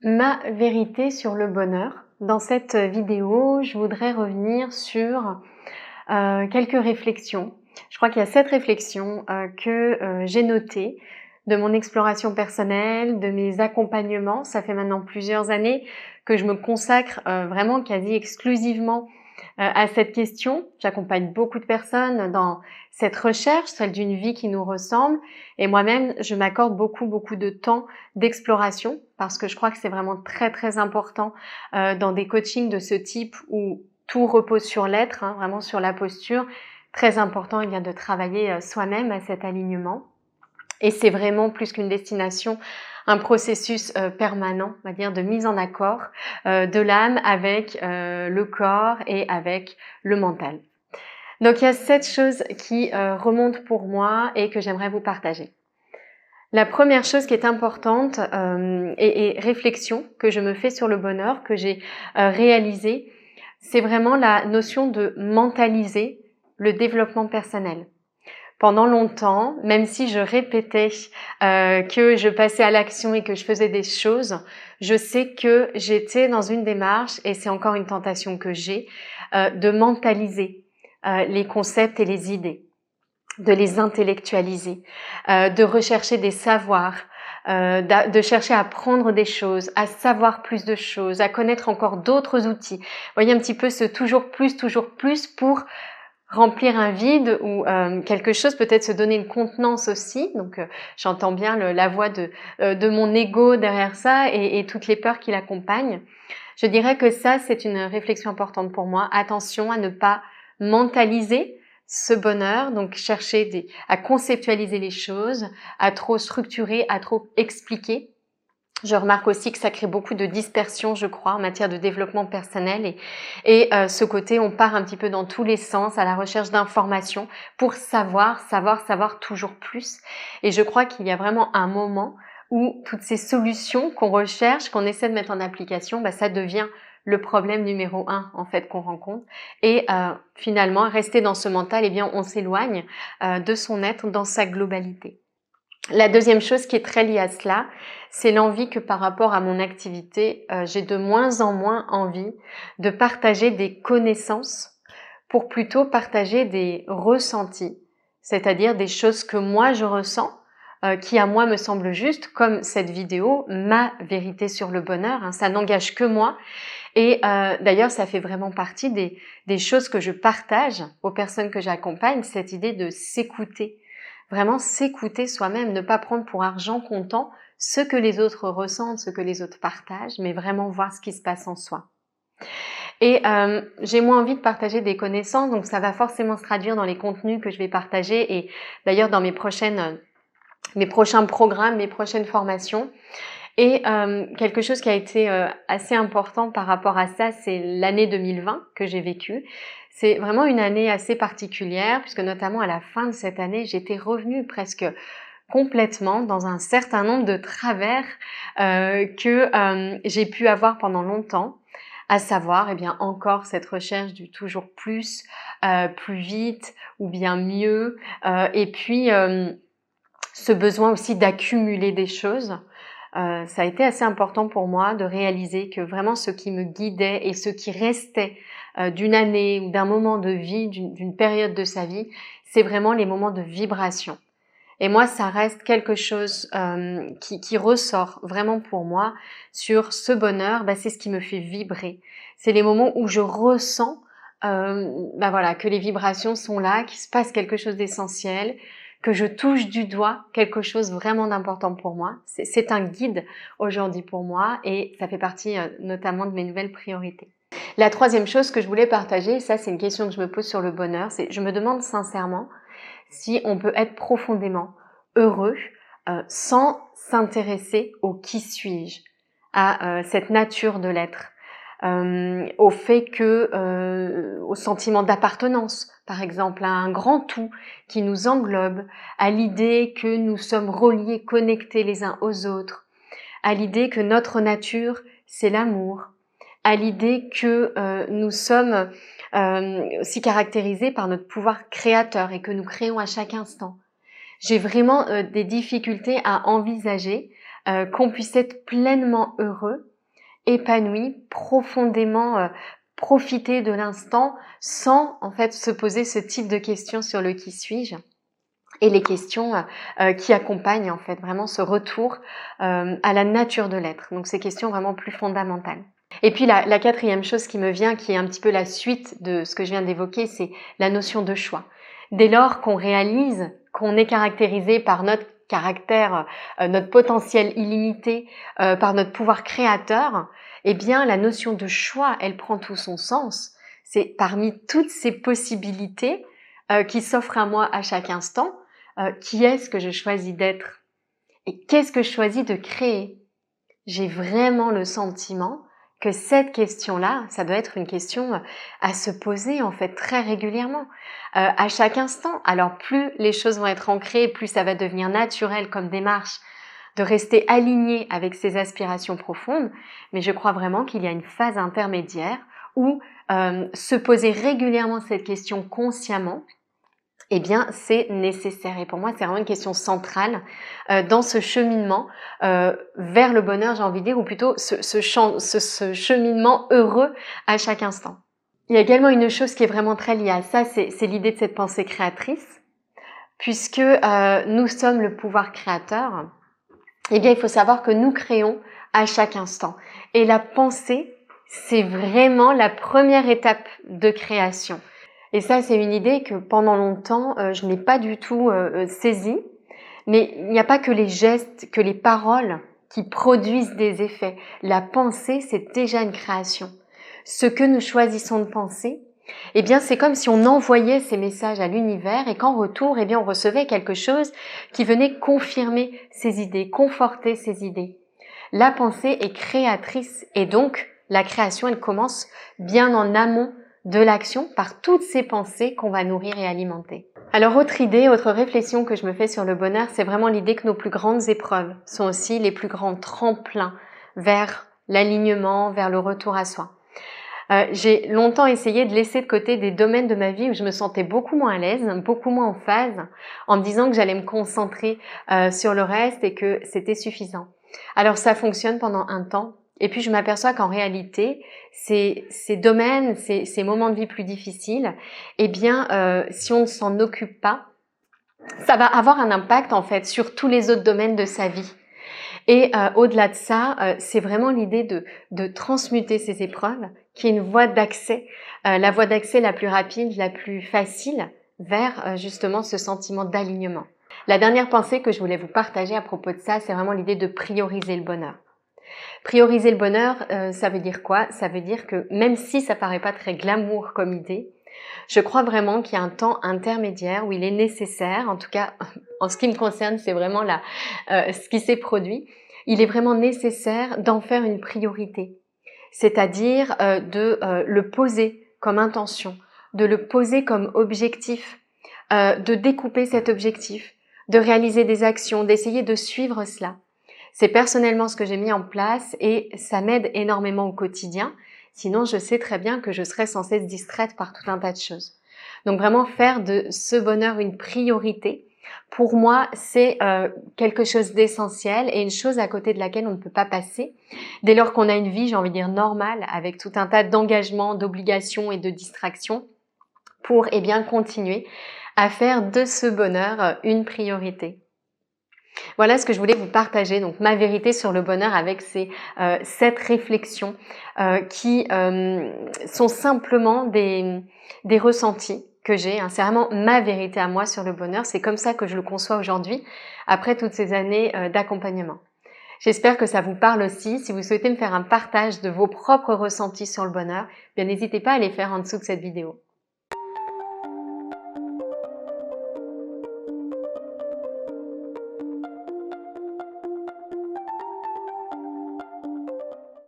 Ma vérité sur le bonheur. Dans cette vidéo, je voudrais revenir sur quelques réflexions. Je crois qu'il y a 7 réflexions que j'ai notées de mon exploration personnelle, de mes accompagnements. Ça fait maintenant plusieurs années que je me consacre vraiment quasi exclusivement à cette question. J'accompagne beaucoup de personnes dans cette recherche, celle d'une vie qui nous ressemble. Et moi-même, je m'accorde beaucoup de temps d'exploration parce que je crois que c'est vraiment très important dans des coachings de ce type où tout repose sur l'être, vraiment sur la posture. Très important, il vient de travailler soi-même à cet alignement. Et c'est vraiment plus qu'une destination, un processus permanent, on va dire, de mise en accord de l'âme avec le corps et avec le mental. Donc il y a 7 choses qui remontent pour moi et que j'aimerais vous partager. La première chose qui est importante et réflexion que je me fais sur le bonheur, que j'ai réalisée, c'est vraiment la notion de mentaliser le développement personnel. Pendant longtemps, même si je répétais que je passais à l'action et que je faisais des choses, je sais que j'étais dans une démarche, et c'est encore une tentation que j'ai, de mentaliser les concepts et les idées, de les intellectualiser, de rechercher des savoirs, de chercher à apprendre des choses, à savoir plus de choses, à connaître encore d'autres outils. Vous voyez un petit peu ce toujours plus pour remplir un vide ou quelque chose, peut-être se donner une contenance aussi. Donc j'entends bien la voix de mon ego derrière ça et toutes les peurs qui l'accompagnent. Je dirais que ça, c'est une réflexion importante pour moi. Attention à ne pas mentaliser ce bonheur, donc chercher à conceptualiser les choses, à trop structurer, à trop expliquer. Je remarque aussi que ça crée beaucoup de dispersion, je crois, en matière de développement personnel et ce côté, on part un petit peu dans tous les sens à la recherche d'informations pour savoir toujours plus. Et je crois qu'il y a vraiment un moment où toutes ces solutions qu'on recherche, qu'on essaie de mettre en application, ça devient le problème numéro 1 en fait qu'on rencontre. Et finalement, rester dans ce mental, on s'éloigne de son être dans sa globalité. La deuxième chose qui est très liée à cela, c'est l'envie que par rapport à mon activité, j'ai de moins en moins envie de partager des connaissances pour plutôt partager des ressentis, c'est-à-dire des choses que moi je ressens, qui à moi me semblent justes, comme cette vidéo, ma vérité sur le bonheur, ça n'engage que moi. Et d'ailleurs, ça fait vraiment partie des choses que je partage aux personnes que j'accompagne, cette idée de s'écouter. Vraiment s'écouter soi-même, ne pas prendre pour argent comptant ce que les autres ressentent, ce que les autres partagent, mais vraiment voir ce qui se passe en soi. Et j'ai moins envie de partager des connaissances, donc ça va forcément se traduire dans les contenus que je vais partager et d'ailleurs dans mes prochains programmes, mes prochaines formations. Et quelque chose qui a été assez important par rapport à ça, c'est l'année 2020 que j'ai vécue. C'est vraiment une année assez particulière puisque notamment à la fin de cette année, j'étais revenue presque complètement dans un certain nombre de travers que j'ai pu avoir pendant longtemps, à savoir encore cette recherche du toujours plus vite ou bien mieux et puis ce besoin aussi d'accumuler des choses. Ça a été assez important pour moi de réaliser que vraiment ce qui me guidait et ce qui restait d'une année ou d'un moment de vie, d'une période de sa vie, c'est vraiment les moments de vibration. Et moi, ça reste quelque chose qui ressort vraiment pour moi sur ce bonheur. C'est ce qui me fait vibrer. C'est les moments où je ressens que les vibrations sont là, qu'il se passe quelque chose d'essentiel, que je touche du doigt quelque chose vraiment d'important pour moi. C'est un guide aujourd'hui pour moi et ça fait partie notamment de mes nouvelles priorités. La troisième chose que je voulais partager, ça c'est une question que je me pose sur le bonheur, c'est je me demande sincèrement si on peut être profondément heureux sans s'intéresser au qui suis-je, à cette nature de l'être, au fait que, au sentiment d'appartenance, par exemple, à un grand tout qui nous englobe, à l'idée que nous sommes reliés, connectés les uns aux autres, à l'idée que notre nature, c'est l'amour, à l'idée que nous sommes aussi caractérisés par notre pouvoir créateur et que nous créons à chaque instant. J'ai vraiment des difficultés à envisager qu'on puisse être pleinement heureux épanoui, profondément profiter de l'instant sans en fait se poser ce type de questions sur le qui suis-je et les questions qui accompagnent en fait vraiment ce retour à la nature de l'être. Donc ces questions vraiment plus fondamentales. Et puis la quatrième chose qui me vient, qui est un petit peu la suite de ce que je viens d'évoquer, c'est la notion de choix. Dès lors qu'on réalise qu'on est caractérisé par notre caractère, notre potentiel illimité, par notre pouvoir créateur, eh bien la notion de choix, elle prend tout son sens. C'est parmi toutes ces possibilités qui s'offrent à moi à chaque instant, qui est-ce que je choisis d'être et qu'est-ce que je choisis de créer? J'ai vraiment le sentiment que cette question-là, ça doit être une question à se poser en fait très régulièrement, à chaque instant. Alors plus les choses vont être ancrées, plus ça va devenir naturel comme démarche de rester aligné avec ses aspirations profondes, mais je crois vraiment qu'il y a une phase intermédiaire où se poser régulièrement cette question consciemment, eh bien, c'est nécessaire. Et pour moi, c'est vraiment une question centrale dans ce cheminement vers le bonheur, j'ai envie de dire, ou plutôt ce cheminement heureux à chaque instant. Il y a également une chose qui est vraiment très liée à ça, c'est l'idée de cette pensée créatrice. Puisque nous sommes le pouvoir créateur, eh bien, il faut savoir que nous créons à chaque instant. Et la pensée, c'est vraiment la première étape de création. Et ça, c'est une idée que pendant longtemps, je n'ai pas du tout saisie. Mais il n'y a pas que les gestes, que les paroles qui produisent des effets. La pensée, c'est déjà une création. Ce que nous choisissons de penser, eh bien, c'est comme si on envoyait ces messages à l'univers et qu'en retour, eh bien, on recevait quelque chose qui venait confirmer ces idées, conforter ces idées. La pensée est créatrice et donc la création, elle commence bien en amont de l'action par toutes ces pensées qu'on va nourrir et alimenter. Alors autre idée, autre réflexion que je me fais sur le bonheur, c'est vraiment l'idée que nos plus grandes épreuves sont aussi les plus grands tremplins vers l'alignement, vers le retour à soi. J'ai longtemps essayé de laisser de côté des domaines de ma vie où je me sentais beaucoup moins à l'aise, beaucoup moins en phase, en me disant que j'allais me concentrer sur le reste et que c'était suffisant. Alors ça fonctionne pendant un temps, et puis je m'aperçois qu'en réalité, ces domaines, ces moments de vie plus difficiles, eh bien, si on ne s'en occupe pas, ça va avoir un impact en fait sur tous les autres domaines de sa vie. Et au-delà de ça, c'est vraiment l'idée de transmuter ces épreuves, qui est une voie d'accès, la voie d'accès la plus rapide, la plus facile vers justement ce sentiment d'alignement. La dernière pensée que je voulais vous partager à propos de ça, c'est vraiment l'idée de prioriser le bonheur. Prioriser le bonheur, ça veut dire quoi? Ça veut dire que même si ça paraît pas très glamour comme idée, je crois vraiment qu'il y a un temps intermédiaire où il est nécessaire, en tout cas en ce qui me concerne, c'est vraiment ce qui s'est produit, il est vraiment nécessaire d'en faire une priorité, c'est-à-dire de le poser comme intention, de le poser comme objectif, de découper cet objectif, de réaliser des actions, d'essayer de suivre cela. C'est personnellement ce que j'ai mis en place et ça m'aide énormément au quotidien. Sinon, je sais très bien que je serais sans cesse distraite par tout un tas de choses. Donc vraiment faire de ce bonheur une priorité, pour moi, c'est quelque chose d'essentiel et une chose à côté de laquelle on ne peut pas passer. Dès lors qu'on a une vie, j'ai envie de dire normale, avec tout un tas d'engagements, d'obligations et de distractions, pour eh bien continuer à faire de ce bonheur une priorité. Voilà ce que je voulais vous partager, donc ma vérité sur le bonheur avec ces 7 réflexions qui sont simplement des ressentis que j'ai. Hein. C'est vraiment ma vérité à moi sur le bonheur. C'est comme ça que je le conçois aujourd'hui, après toutes ces années d'accompagnement. J'espère que ça vous parle aussi. Si vous souhaitez me faire un partage de vos propres ressentis sur le bonheur, bien n'hésitez pas à les faire en dessous de cette vidéo.